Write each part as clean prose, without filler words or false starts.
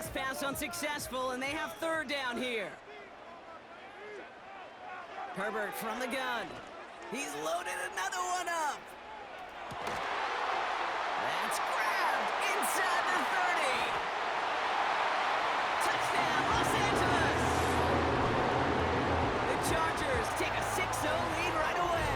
Last pass unsuccessful, and they have third down here. Herbert from the gun. He's loaded another one up. That's grabbed inside the 30. Touchdown, Los Angeles. The Chargers take a 6-0 lead right away.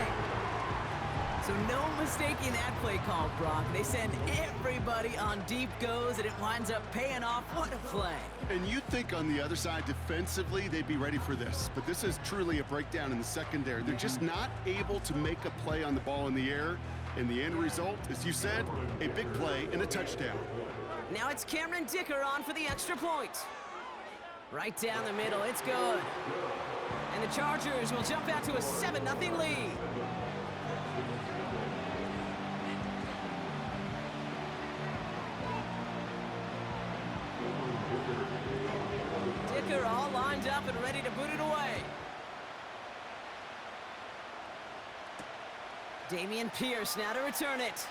So no mistaking that play call, Brock. They send everybody on deep goes, and it winds up paying off. What a play. And you'd think on the other side, defensively, they'd be ready for this. But this is truly a breakdown in the secondary. They're just not able to make a play on the ball in the air. And the end result, as you said, a big play and a touchdown. Now it's Cameron Dicker on for the extra point. Right down the middle, it's good. And the Chargers will jump out to a 7-0 lead. Dicker all lined up and ready to boot it away. Damian Pierce now to return it.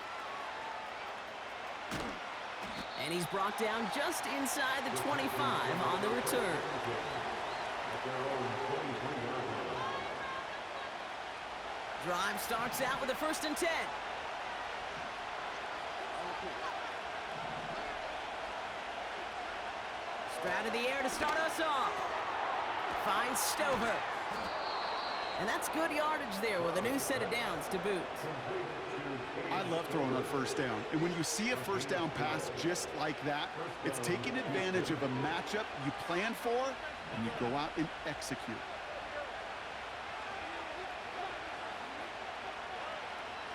And he's brought down just inside the 25 on the return. Drive starts out with a 1st and 10. Stroud in the air to start us off. Finds Stover. And that's good yardage there with a new set of downs to boot. I love throwing on 1st down. And when you see a 1st down pass just like that, it's taking advantage of a matchup you plan for, and you go out and execute.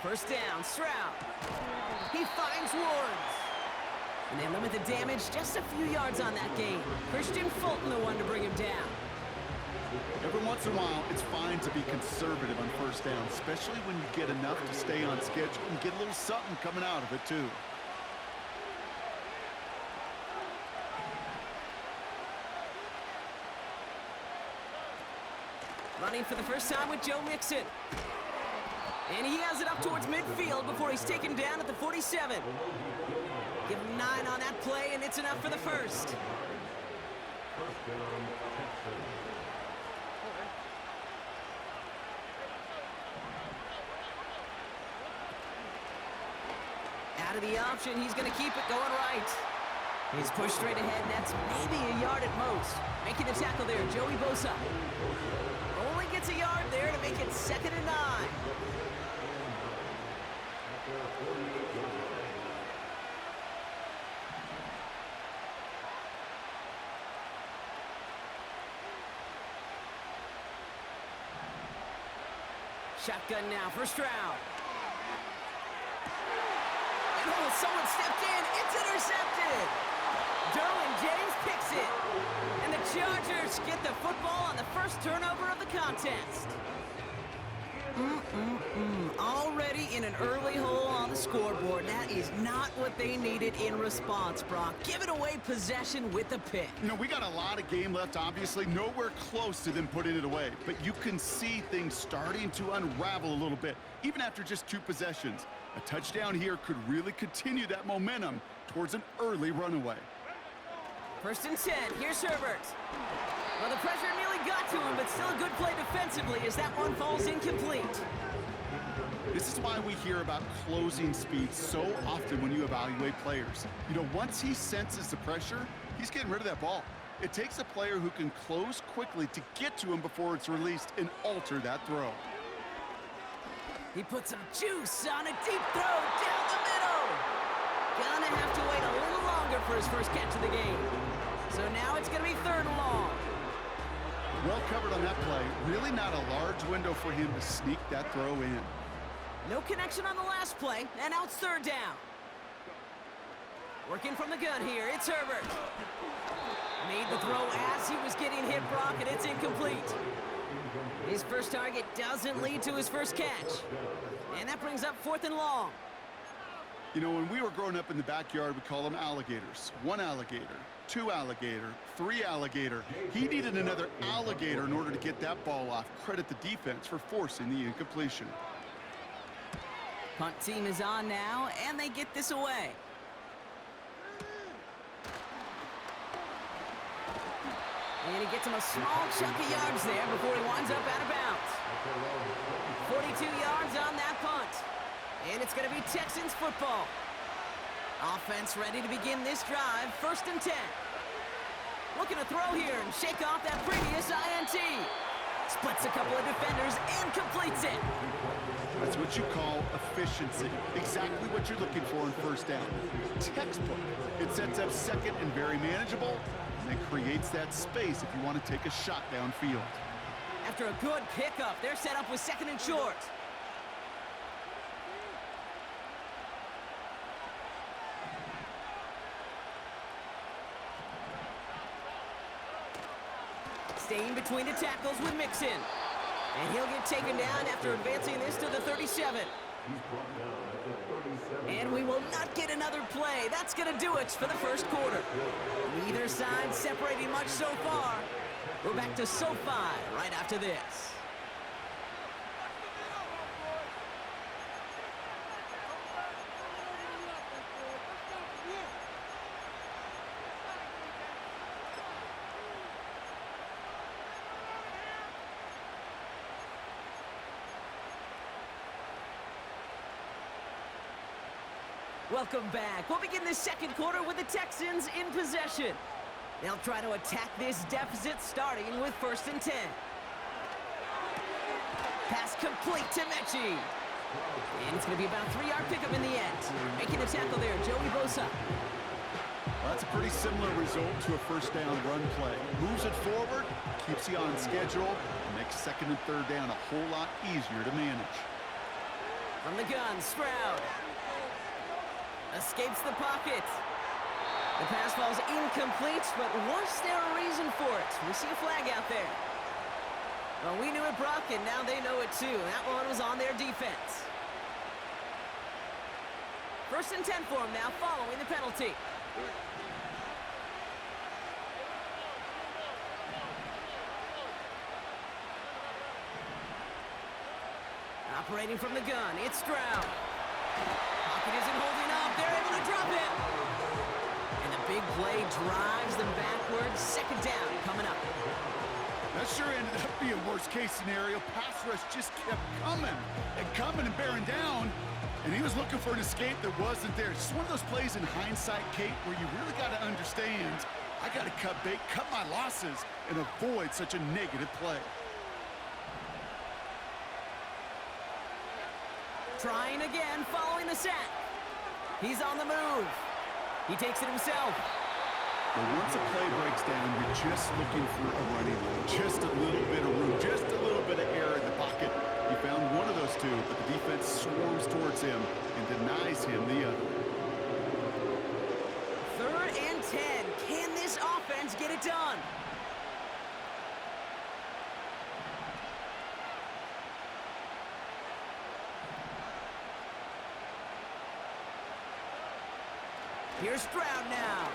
First down, Stroud. He finds Woods. And they limit the damage just a few yards on that gain. Christian Fulton the one to bring him down. Every once in a while, it's fine to be conservative on 1st down, especially when you get enough to stay on schedule and get a little something coming out of it, too. Running for the first time with Joe Mixon. And he has it up towards midfield before he's taken down at the 47. Give him 9 on that play, and it's enough for the first. Out of the option, he's going to keep it going right. He's pushed straight ahead, and that's maybe a yard at most. Making the tackle there, Joey Bosa. Only gets a yard there to make it 2nd and 9. Shotgun now for Stroud. And oh, someone stepped in. It's intercepted. Derwin James picks it. And the Chargers get the football on the first turnover of the contest. Already in an early hole on the scoreboard. That is not what they needed in response, Brock. Giving away possession with a pick. You know, we got a lot of game left, obviously. Nowhere close to them putting it away. But you can see things starting to unravel a little bit, even after just 2 possessions. A touchdown here could really continue that momentum towards an early runaway. 1st and 10. Here's Herbert. Well, the pressure nearly got to him, but still a good play defensively as that one falls incomplete. This is why we hear about closing speed so often when you evaluate players. You know, once he senses the pressure, he's getting rid of that ball. It takes a player who can close quickly to get to him before it's released and alter that throw. He puts some juice on a deep throw down the middle. Gonna have to wait a little longer for his first catch of the game. So now it's gonna be 3rd and long. Well covered on that play. Really not a large window for him to sneak that throw in. No connection on the last play, and now it's 3rd down. Working from the gun here, it's Herbert. Made the throw as he was getting hit, Brock, and it's incomplete. His first target doesn't lead to his first catch. And that brings up 4th and long. You know, when we were growing up in the backyard, we call them alligators. 1 alligator, 2 alligator, 3 alligator. He needed another alligator in order to get that ball off. Credit the defense for forcing the incompletion. Punt team is on now, and they get this away. he gets him a small chunk of yards there before he winds up out of bounds. 42 yards on that punt. And it's going to be Texans football. Offense ready to begin this drive. 1st and 10. Looking to throw here and shake off that previous INT. Splits a couple of defenders and completes it. That's what you call efficiency. Exactly what you're looking for in 1st down. Textbook. It sets up 2nd and very manageable, and it creates that space if you want to take a shot downfield. After a good pickup, they're set up with 2nd and short. Staying between the tackles with Mixon. And he'll get taken down after advancing this to the 37. And we will not get another play. That's going to do it for the 1st quarter. Neither side separating much so far. We're back to SoFi right after this. Welcome back. We'll begin the 2nd quarter with the Texans in possession. They'll try to attack this deficit starting with 1st and 10. Pass complete to Mechie. And it's going to be about a 3-yard pickup in the end. Making the tackle there, Joey Bosa. Well, that's a pretty similar result to a 1st down run play. Moves it forward, keeps you on schedule, and makes 2nd and 3rd down a whole lot easier to manage. From the gun, Stroud. Escapes the pocket. The pass falls incomplete, but was there a reason for it? We see a flag out there. Well, we knew it, Brock, and now they know it too. That one was on their defense. 1st and 10 for them now, following the penalty. Operating from the gun, it's Stroud. Pocket isn't holding up. They're able to drop it. And the big play drives them backwards. 2nd down coming up. That sure ended up being worst-case scenario. Pass rush just kept coming and bearing down. And he was looking for an escape that wasn't there. It's just one of those plays in hindsight, Kate, where you really got to understand, I got to cut bait, cut my losses, and avoid such a negative play. Trying again, following the sack. He's on the move. He takes it himself. But once a play breaks down, you're just looking for a running lane. Just a little bit of room, just a little bit of air in the pocket. He found one of those two, but the defense swarms towards him and denies him the other. 3rd and 10. Can this offense get it done? Here's Stroud now.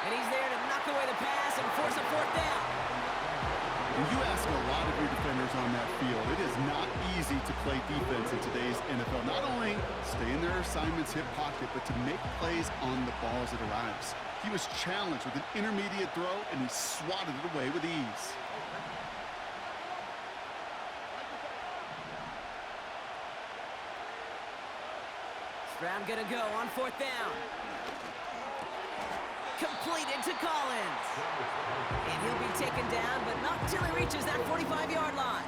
And he's there to knock away the pass and force a 4th down. And you ask a lot of your defenders on that field. It is not easy to play defense in today's NFL. Not only stay in their assignment's hip pocket, but to make plays on the ball as it arrives. He was challenged with an intermediate throw, and he swatted it away with ease. Stroud gonna go on 4th down. Completed to Collins. And he'll be taken down, but not until he reaches that 45-yard line.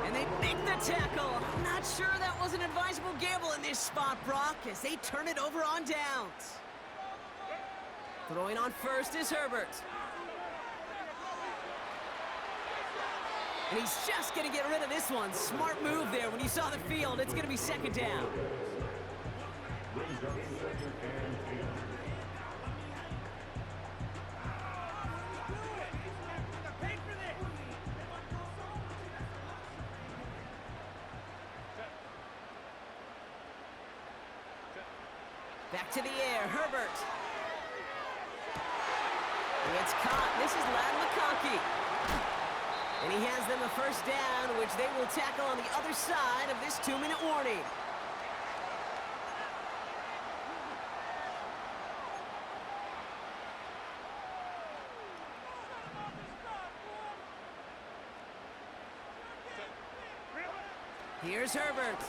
And they make the tackle. I'm not sure that was an advisable gamble in this spot, Brock, as they turn it over on downs. Throwing on 1st is Herbert. And he's just gonna get rid of this one. Smart move there. When you saw the field, it's gonna be 2nd down. Back to the air, Herbert. And it's caught. This is Lad McConkey. And he has them a 1st down, which they will tackle on the other side of this 2-minute warning. Here's Herbert.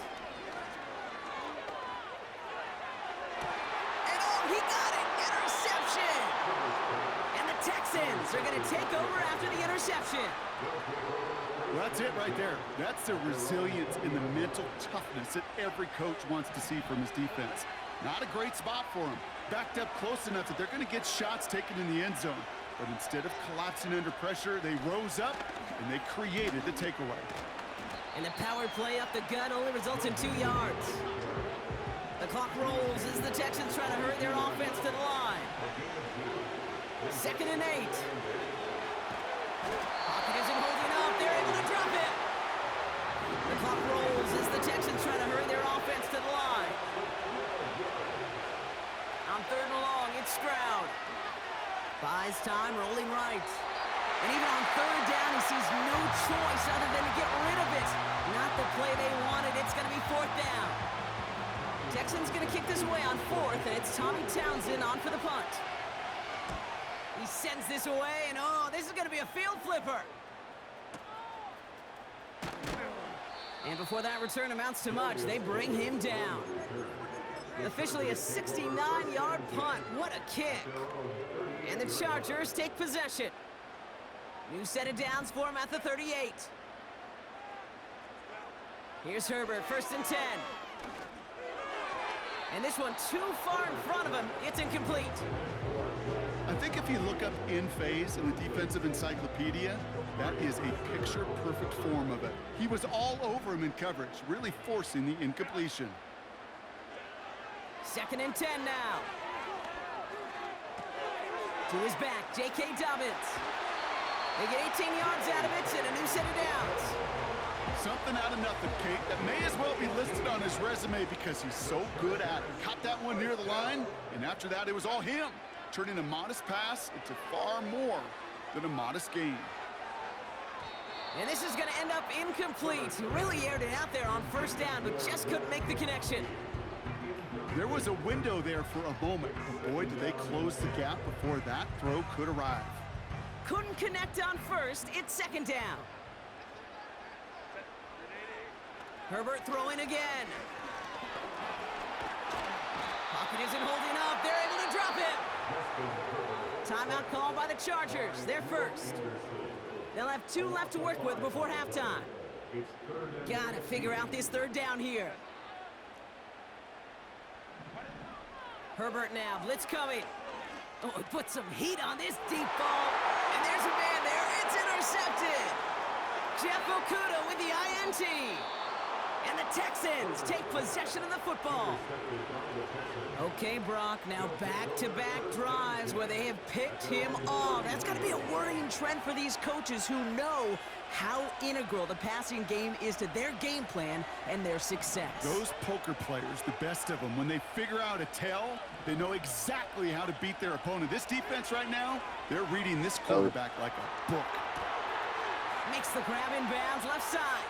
And oh, he got it! Interception! And the Texans are going to take over after the interception. Well, that's it right there. That's the resilience and the mental toughness that every coach wants to see from his defense. Not a great spot for him. Backed up close enough that they're going to get shots taken in the end zone. But instead of collapsing under pressure, they rose up and they created the takeaway. And the power play up the gut only results in 2 yards. The clock rolls as the Texans try to hurry their offense to the line. 2nd and 8. Pocket isn't holding up. They're able to drop it. The clock rolls as the Texans try to hurry their offense to the line. On 3rd and long, it's Stroud. Buys time, rolling right. And even on 3rd down, he sees no choice other than to get rid of it. Not the play they wanted. It's going to be 4th down. Texans going to kick this away on 4th, and it's Tommy Townsend on for the punt. He sends this away, and oh, this is going to be a field flipper. And before that return amounts to much, they bring him down. Officially a 69-yard punt. What a kick. And the Chargers take possession. New set of downs for him at the 38. Here's Herbert, 1st and 10. And this one too far in front of him. It's incomplete. I think if you look up in phase in the defensive encyclopedia, that is a picture-perfect form of it. He was all over him in coverage, really forcing the incompletion. 2nd and 10 now. To his back, J.K. Dobbins. They get 18 yards out of it and a new set of downs. Something out of nothing, Kate, that may as well be listed on his resume because he's so good at it. Caught that one near the line, and after that, it was all him, turning a modest pass into far more than a modest gain. And this is going to end up incomplete. He really aired it out there on 1st down, but just couldn't make the connection. There was a window there for a moment, but boy, did they close the gap before that throw could arrive. Couldn't connect on 1st. It's 2nd down. Herbert throwing again. Pocket isn't holding up. They're able to drop it. Timeout called by the Chargers. They're first. They'll have 2 left to work with before halftime. Gotta figure out this 3rd down here. Herbert now, blitz coming. Oh, he put some heat on this deep ball. And there's a man there. It's intercepted. Jeff Okuda with the INT. And the Texans take possession of the football. Okay, Brock, now back-to-back drives where they have picked him off. That's got to be a worrying trend for these coaches who know how integral the passing game is to their game plan and their success. Those poker players, the best of them, when they figure out a tell, they know exactly how to beat their opponent. This defense right now, they're reading this quarterback like a book. Makes the grab in bounds left side.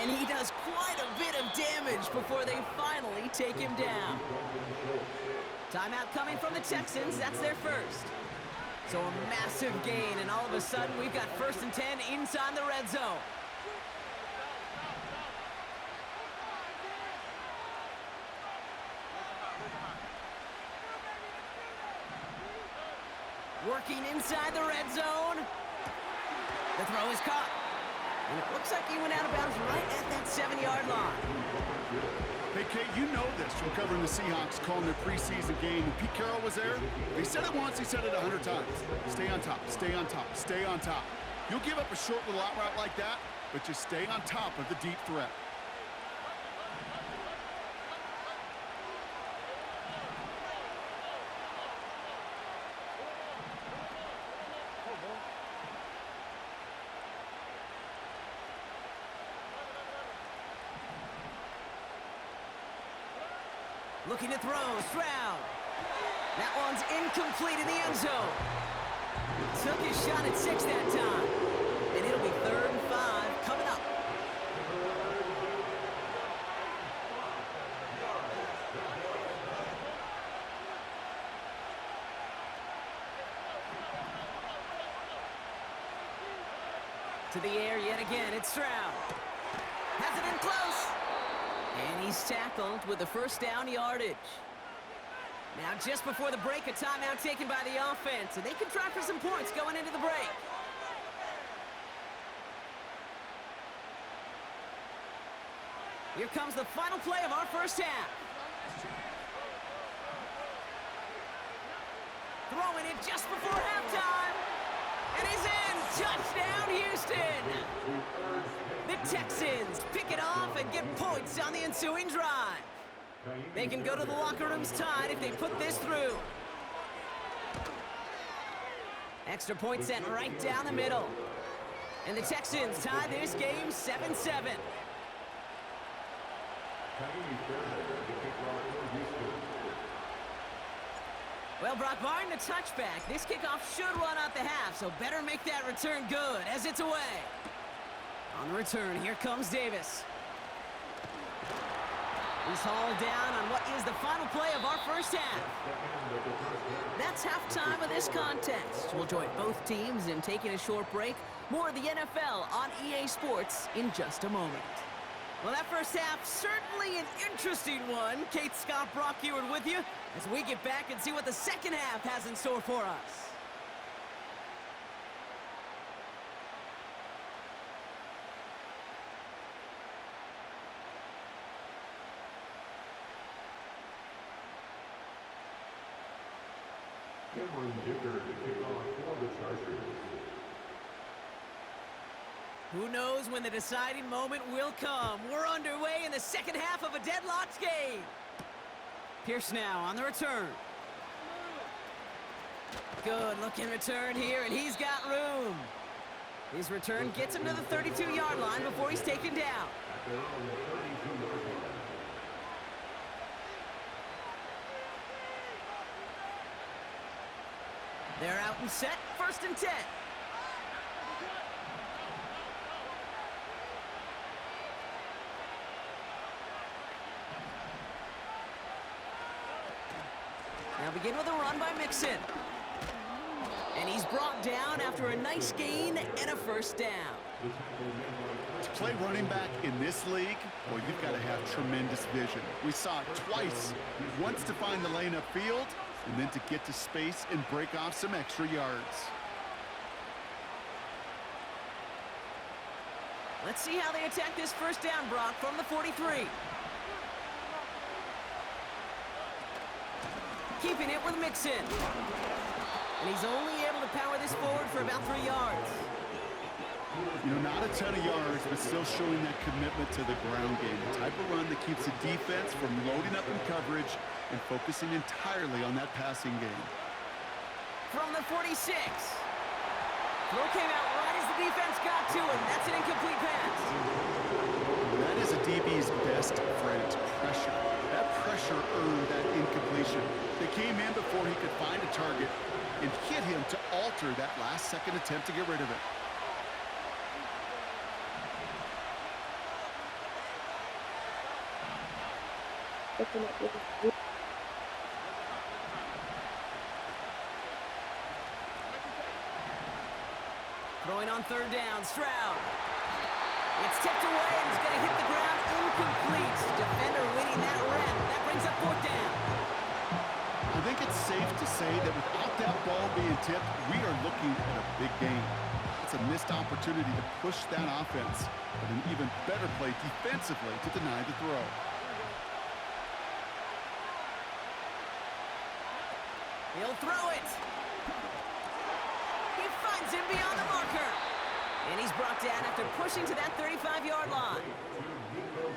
And he does quite a bit of damage before they finally take him down. Timeout coming from the Texans. That's their first. So a massive gain, and all of a sudden we've got 1st and 10 inside the red zone. Working inside the red zone. The throw is caught. And it looks like he went out of bounds right at that 7-yard line. Hey, Kate, you know this from covering the Seahawks, calling their preseason game. When Pete Carroll was there, he said it once, he said it 100 times. Stay on top, stay on top, stay on top. You'll give up a short little out route like that, but just stay on top of the deep threat. Looking to throw, Stroud. That one's incomplete in the end zone. Took his shot at 6 that time. And it'll be 3rd and 5 coming up. To the air yet again, it's Stroud. Has it in close. And he's tackled with the first down yardage. Now, just before the break, a timeout taken by the offense, and they can try for some points going into the break. Here comes the final play of our first half. Throwing it just before halftime. And he's in. Touchdown, Houston. The Texans pick it off and get points on the ensuing drive. They can go to the locker rooms tied if they put this through. Extra point sent right down the middle. And the Texans tie this game 7-7. Well, Brock, barring the touchback, this kickoff should run out the half, so better make that return good as it's away. On the return, here comes Davis. He's hauled down on what is the final play of our first half. That's halftime of this contest. We'll join both teams in taking a short break. More of the NFL on EA Sports in just a moment. Well, that first half, certainly an interesting one. Kate, Scott, Brock Eward with you as we get back and see what the second half has in store for us. Who knows when the deciding moment will come? We're underway in the second half of a deadlocked game. Pierce now on the return. Good looking return here, and he's got room. His return gets him to the 32-yard line before he's taken down. They're out and set, 1st and 10. Now begin with a run by Mixon. And he's brought down after a nice gain and a first down. To play running back in this league, well, you've got to have tremendous vision. We saw it twice. Once to find the lane upfield, and then to get to space and break off some extra yards. Let's see how they attack this first down, Brock, from the 43. Keeping it with Mixon. And he's only able to power this forward for about 3 yards. You know, not a ton of yards, but still showing that commitment to the ground game. The type of run that keeps the defense from loading up in coverage and focusing entirely on that passing game. From the 46. Throw came out right as the defense got to it. That's an incomplete pass. That is a DB's best friend, pressure. That pressure earned that incompletion. They came in before he could find a target and hit him to alter that last-second attempt to get rid of it. Throwing on 3rd down, Stroud. It's tipped away and he's going to hit the ground incomplete. Defender winning that rep. That brings up 4th down. I think it's safe to say that without that ball being tipped, we are looking at a big game. It's a missed opportunity to push that offense, but an even better play defensively to deny the throw. He'll throw it. He finds him beyond the marker. And he's brought down after pushing to that 35-yard line.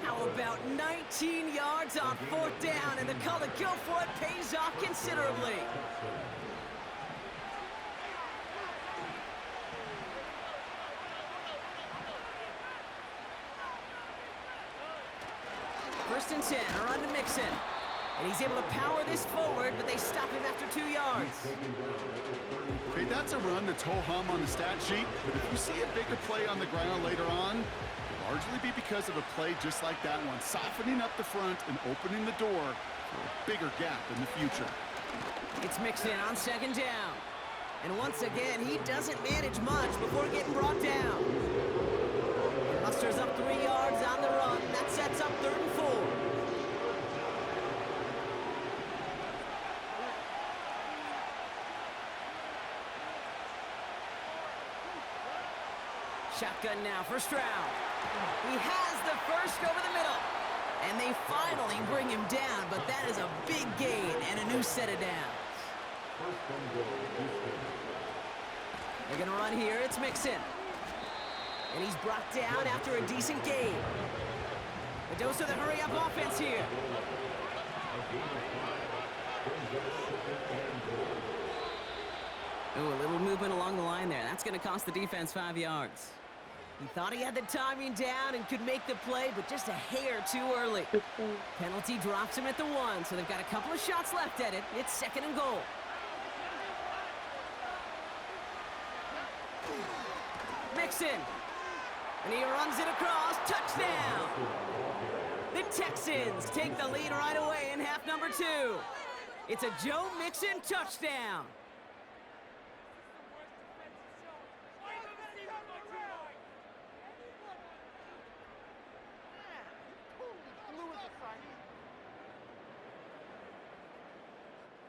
How about 19 yards on 4th down, and the call to go for it pays off considerably. First and 10, a run to Mixon. And he's able to power this forward, but they stop him after 2 yards. Okay, that's a run that's ho-hum on the stat sheet, but if you see a bigger play on the ground later on, it'll largely be because of a play just like that one, softening up the front and opening the door for a bigger gap in the future. It's Mixon on 2nd down. And once again, he doesn't manage much before getting brought down. Musters up 3 yards on the run. That sets up 3rd and 4. Shotgun now, first round. He has the first over the middle. And they finally bring him down, but that is a big gain and a new set of downs. They're going to run here. It's Mixon. And he's brought down after a decent gain. The dose of the hurry-up offense here. Ooh, a little movement along the line there. That's going to cost the defense 5 yards. He thought he had the timing down and could make the play, but just a hair too early. Penalty drops him at the 1, so they've got a couple of shots left at it. It's 2nd and goal. Mixon. And he runs it across. Touchdown! The Texans take the lead right away in half number 2. It's a Joe Mixon touchdown.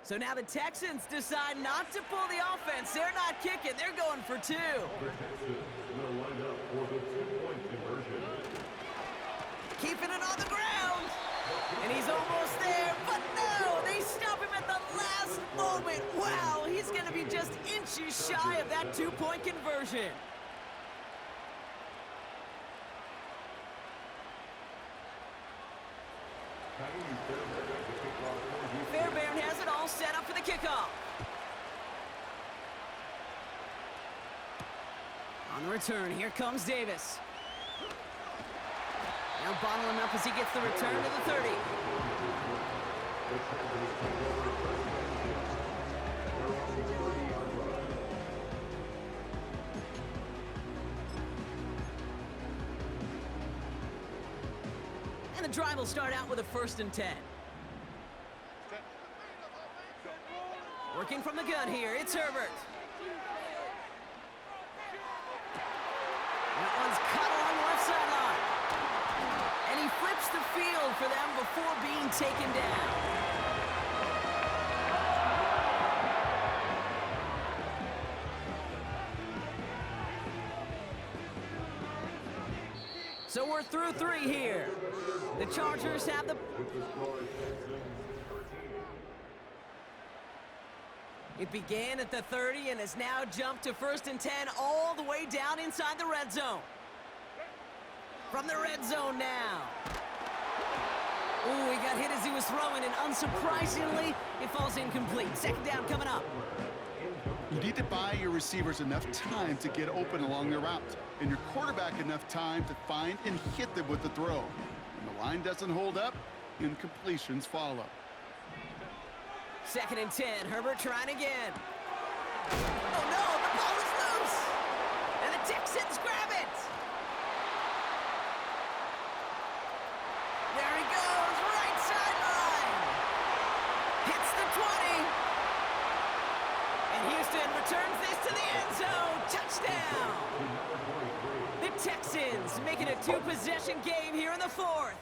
So now the Texans decide not to pull the offense. They're not kicking. They're going for 2. Keeping it on the ground. And he's almost there. But no, they stop him at the last moment. Wow, he's going to be just inches shy of that 2-point conversion. Fairbairn has it all set up for the kickoff. On the return, here comes Davis. Now bottle him up as he gets the return to the 30. And the drive will start out with a 1st and 10. Working from the gun here, it's Herbert. That one's cut along the left sideline. And he flips the field for them before being taken down. So we're through 3 here. The Chargers have the... It began at the 30 and has now jumped to 1st and 10 all the way down inside the red zone. From the red zone now. Ooh, he got hit as he was throwing, and unsurprisingly, it falls incomplete. 2nd down coming up. You need to buy your receivers enough time to get open along their route, and your quarterback enough time to find and hit them with the throw. When the line doesn't hold up, incompletions follow. 2nd and 10, Herbert trying again. Oh no, the ball is loose! And the Texans grab it! There he goes, right sideline! Hits the 20! And Houston returns this to the end zone, touchdown! The Texans make it a 2-possession game here in the 4th.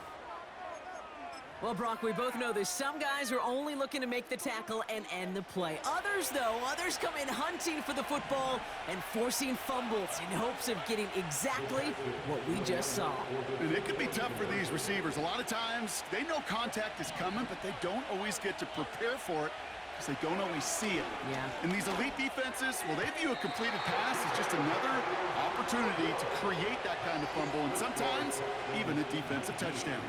Well, Brock, we both know this. Some guys are only looking to make the tackle and end the play. Others, though, come in hunting for the football and forcing fumbles in hopes of getting exactly what we just saw. And it can be tough for these receivers. A lot of times, they know contact is coming, but they don't always get to prepare for it because they don't always see it. Yeah. And these elite defenses, well, they view a completed pass as just another opportunity to create that kind of fumble, and sometimes even a defensive touchdown.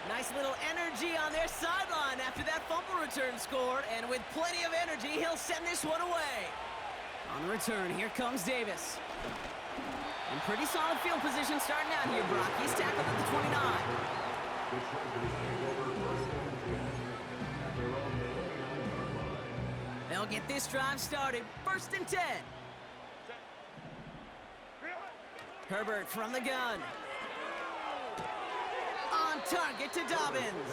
Nice little energy on their sideline after that fumble return scored, and with plenty of energy, he'll send this one away. On the return, here comes Davis. And pretty solid field position starting out here, Brock. He's tackled at the 29. They'll get this drive started. 1st and 10. Herbert from the gun. On target to Dobbins.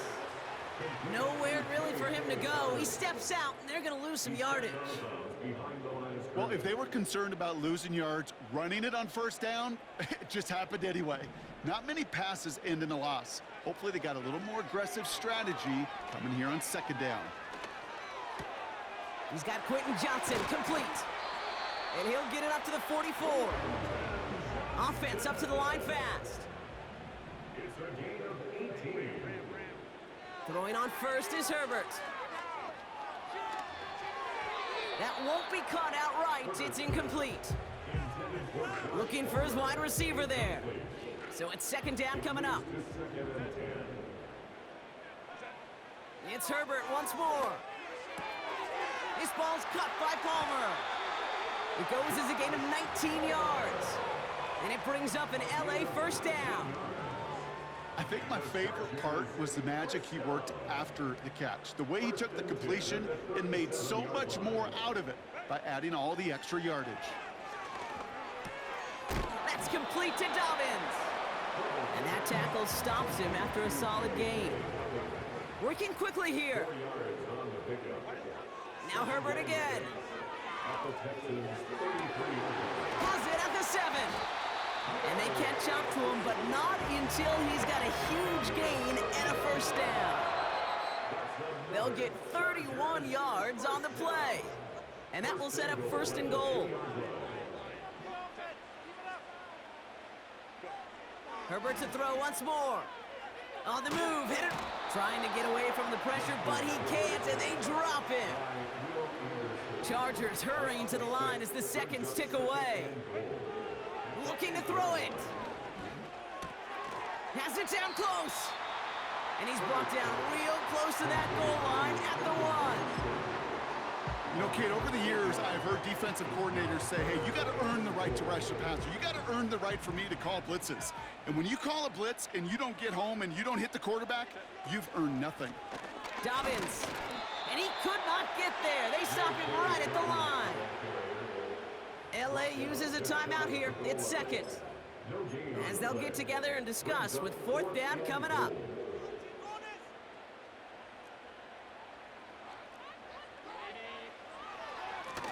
Nowhere really for him to go. He steps out, and they're going to lose some yardage. Well, if they were concerned about losing yards, running it on first down, it just happened anyway. Not many passes end in a loss. Hopefully they got a little more aggressive strategy coming here on second down. He's got Quentin Johnson complete. And he'll get it up to the 44. Offense up to the line fast. It's a gain of 18. Throwing on first is Herbert. That won't be caught outright. It's incomplete. Looking for his wide receiver there. So it's second down coming up. It's Herbert once more. This ball's cut by Palmer. It goes as a gain of 19 yards. And it brings up an LA first down. I think my favorite part was the magic he worked after the catch. The way he took the completion and made so much more out of it by adding all the extra yardage. That's complete to Dobbins. And that tackle stops him after a solid gain. Working quickly here. Now Herbert again. Has it at the 7. And they catch up to him, but not until he's got a huge gain and a first down. They'll get 31 yards on the play. And that will set up first and goal. Herbert to throw once more. On the move, hit it. Trying to get away from the pressure, but he can't, and they drop him. Chargers hurrying to the line as the seconds tick away. Looking to throw it. Has it down close. And he's brought down real close to that goal line at the 1. You know, Kate, over the years, I've heard defensive coordinators say, hey, you got to earn the right to rush the passer. You got to earn the right for me to call blitzes. And when you call a blitz and you don't get home and you don't hit the quarterback, you've earned nothing. Dobbins. And he could not get there. They stop him right at the line. LA uses a timeout here. It's second. As they'll get together and discuss with fourth down coming up.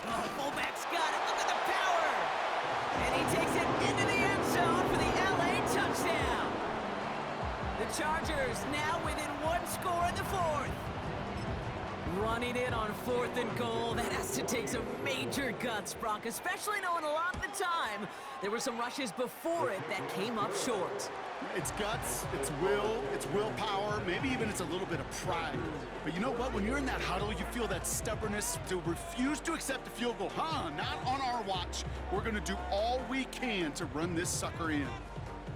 Oh, fullback's got it. Look at the power. And he takes it into the end zone for the LA touchdown. The Chargers now within one score in the fourth. Running it on fourth and goal. That has to take some major guts, Brock, especially knowing a lot of the time there were some rushes before it that came up short. It's guts, it's will, it's willpower, maybe even it's a little bit of pride. But you know what? When you're in that huddle, you feel that stubbornness to refuse to accept a field goal. Not on our watch. We're going to do all we can to run this sucker in.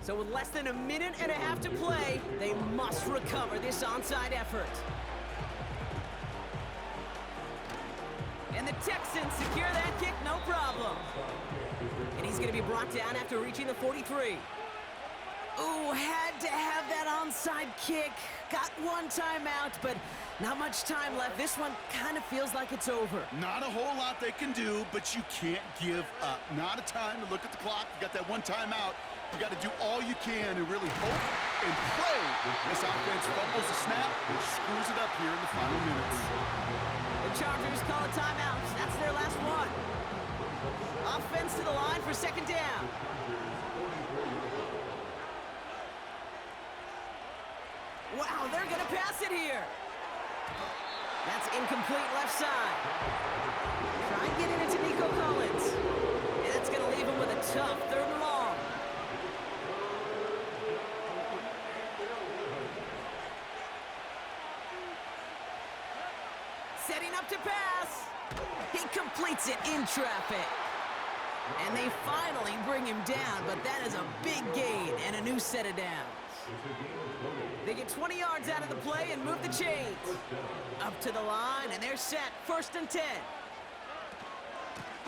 So with less than a minute and a half to play, they must recover this onside effort. And the Texans secure that kick, no problem. And he's going to be brought down after reaching the 43. Ooh, had to have that onside kick. Got one timeout, but not much time left. This one kind of feels like it's over. Not a whole lot they can do, but you can't give up. Not a time to look at the clock. You got that one timeout. You got to do all you can and really hope and pray this offense fumbles the snap and screws it up here in the final minutes. The Chargers call a timeout. That's their last one. Offense to the line for second down. Wow, they're going to pass it here. That's incomplete left side. Try and get it into Nico Collins. And that's going to leave him with a tough third and long. Setting up to pass. He completes it in traffic. And they finally bring him down, but that is a big gain and a new set of downs. They get 20 yards out of the play and move the chains. Up to the line, and they're set. First and 10.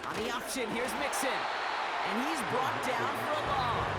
On the option, here's Mixon. And he's brought down for a loss.